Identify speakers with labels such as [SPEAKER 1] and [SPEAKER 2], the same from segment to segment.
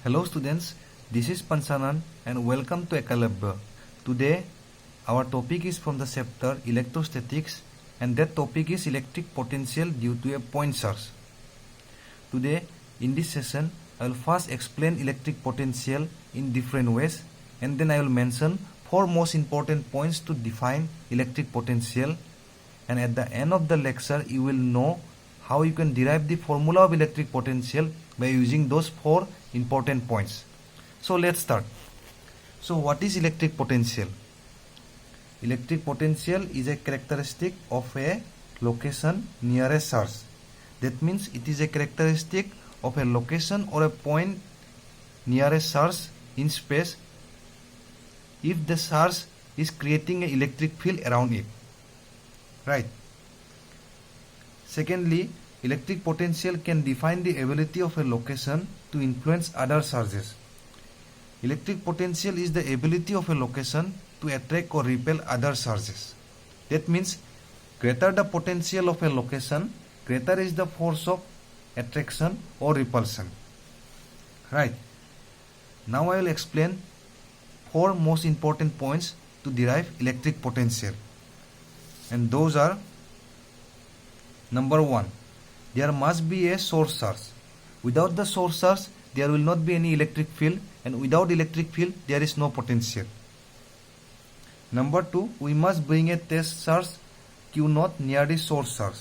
[SPEAKER 1] Hello students, this is Pansanan and welcome to Ekalabya. Today our topic is from the chapter electrostatics and that topic is electric potential due to a point source. Today in this session I will first explain electric potential in different ways and then I will mention 4 most important points to define electric potential, and at the end of the lecture you will know how you can derive the formula of electric potential by using those 4 important points. So let's start. So what is electric potential? Electric potential is a characteristic of a location near a source. That means it is a characteristic of a location or a point near a source in space if the source is creating an electric field around it. Right. Secondly, electric potential can define the ability of a location to influence other charges. Electric potential is the ability of a location to attract or repel other charges. That means greater the potential of a location, greater is the force of attraction or repulsion. Right. Now I will explain 4 most important points to derive electric potential. And those are: number 1, there must be a source charge. Without the source charge, there will not be any electric field, and without electric field, there is no potential. Number 2, we must bring a test charge Q0 near the source charge,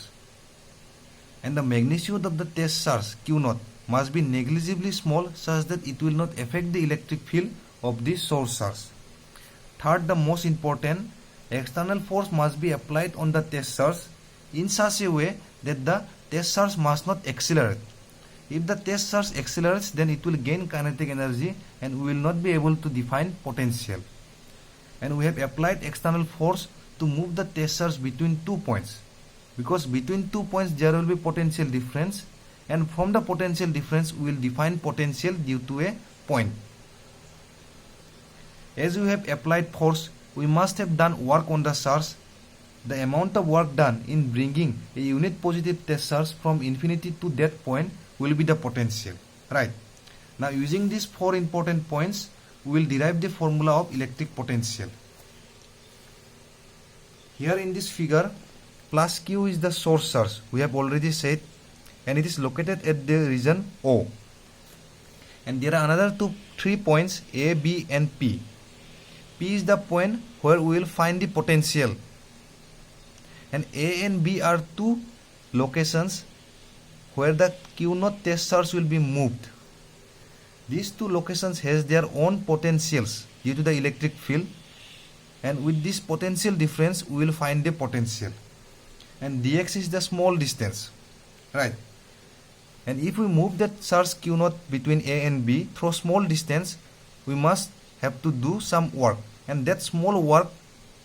[SPEAKER 1] and the magnitude of the test charge Q0 must be negligibly small such that it will not affect the electric field of the source charge. Third, the most important, external force must be applied on the test charge in such a way that the test charge must not accelerate. If the test charge accelerates, then it will gain kinetic energy and we will not be able to define potential. And we have applied external force to move the test charge between 2 points, because between 2 points there will be potential difference, and from the potential difference we will define potential due to a point. As we have applied force, we must have done work on the charge. The amount of work done in bringing a unit positive test charge from infinity to that point will be the potential. Right. Now using these 4 important points, we will derive the formula of electric potential. Here in this figure, plus Q is the source charge, we have already said, and it is located at the region O. And there are another 3 points A, B and P. P is the point where we will find the potential, and A and B are 2 locations where the Q0 test charge will be moved. These 2 locations has their own potentials due to the electric field, and with this potential difference we will find the potential, and dx is the small distance. Right. And if we move that charge Q0 between A and B through small distance, we must have to do some work, and that small work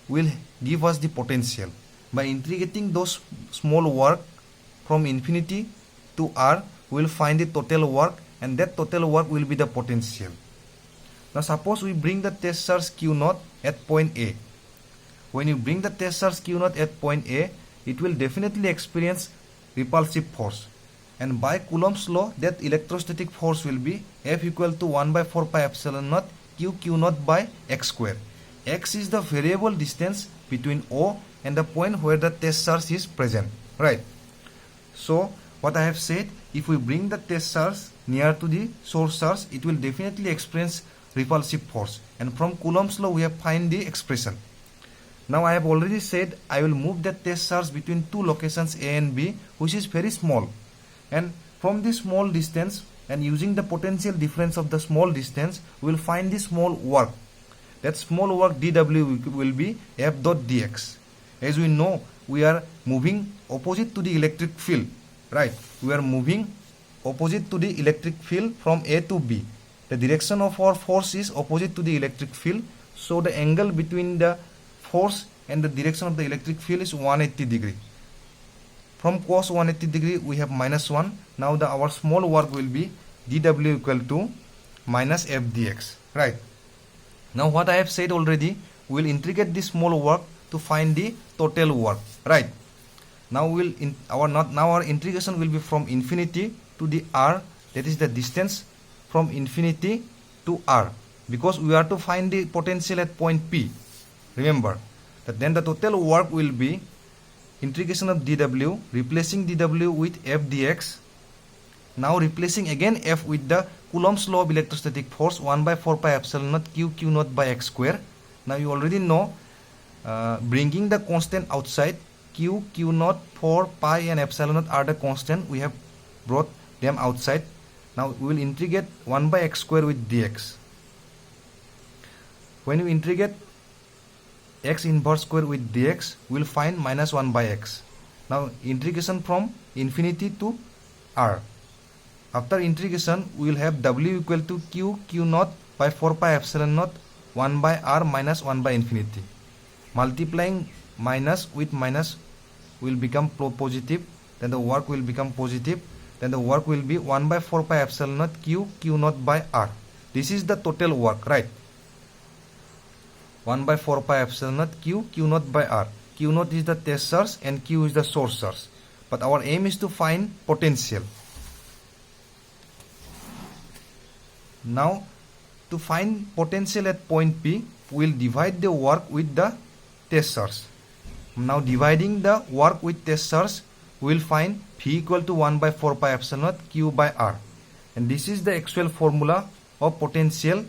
[SPEAKER 1] will give us the potential. By integrating those small work from infinity to R, we will find the total work, and that total work will be the potential. Now suppose we bring the test charge Q0 at point A. When you bring the test charge Q0 at point A, it will definitely experience repulsive force, and by Coulomb's law, that electrostatic force will be F equal to 1 by 4 pi epsilon naught Q0 by x square. X is the variable distance between O and the point where the test charge is present. Right. So what I have said, if we bring the test charge near to the source charge, it will definitely experience repulsive force, and from Coulomb's law we have find the expression. Now I have already said I will move the test charge between 2 locations A and B, which is very small, and from this small distance and using the potential difference of the small distance, we will find the small work. That small work dW will be F dot dx. As we know, we are moving opposite to the electric field. Right. We are moving opposite to the electric field from A to B. The direction of our force is opposite to the electric field, so the angle between the force and the direction of the electric field is 180 degree. From cos 180 degree we have -1. Now our small work will be dW equal to minus F dx. Right. Now what I have said already, we will integrate this small work to find the total work. Right. Now our integration will be from infinity to the r, that is the distance from infinity to r, because we are to find the potential at point P. Remember that then the total work will be integration of dw, replacing dw with f dx. Now replacing again f with the Coulomb's law of electrostatic force 1 by 4 pi epsilon naught q naught by x square. Now you already know, bringing the constant outside, q naught, 4 pi and epsilon naught are the constant. We have brought them outside. Now we will integrate 1 by x square with dx. When you integrate x inverse square with dx, we will find minus 1 by x. Now integration from infinity to r. After integration, we will have w equal to q naught by 4 pi epsilon naught 1 by r minus 1 by infinity. Multiplying minus with minus will become positive, then the work will become positive, then the work will be 1 by 4 pi epsilon naught q naught by r. This is the total work, right? 1 by 4 pi epsilon naught q naught by r. Q naught is the test source and q is the source source. But our aim is to find potential. Now, to find potential at point P, we will divide the work with the test source. Now, dividing the work with test source, we will find P equal to 1 by 4 pi epsilon naught q by r. And this is the actual formula of potential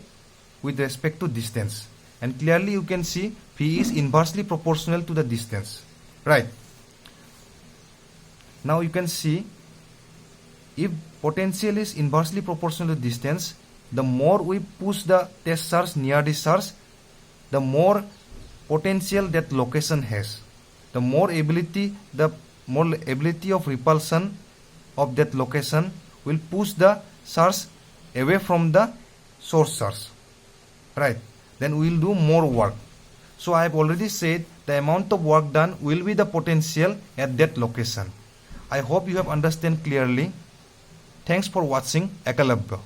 [SPEAKER 1] with respect to distance. And clearly you can see P is inversely proportional to the distance. Right. Now you can see, if potential is inversely proportional to distance, the more we push the test source near the source, the more potential that location has. The more ability of repulsion of that location will push the source away from the source source. Right. Then we will do more work. So I have already said the amount of work done will be the potential at that location. I hope you have understood clearly. Thanks for watching. Ekalabya.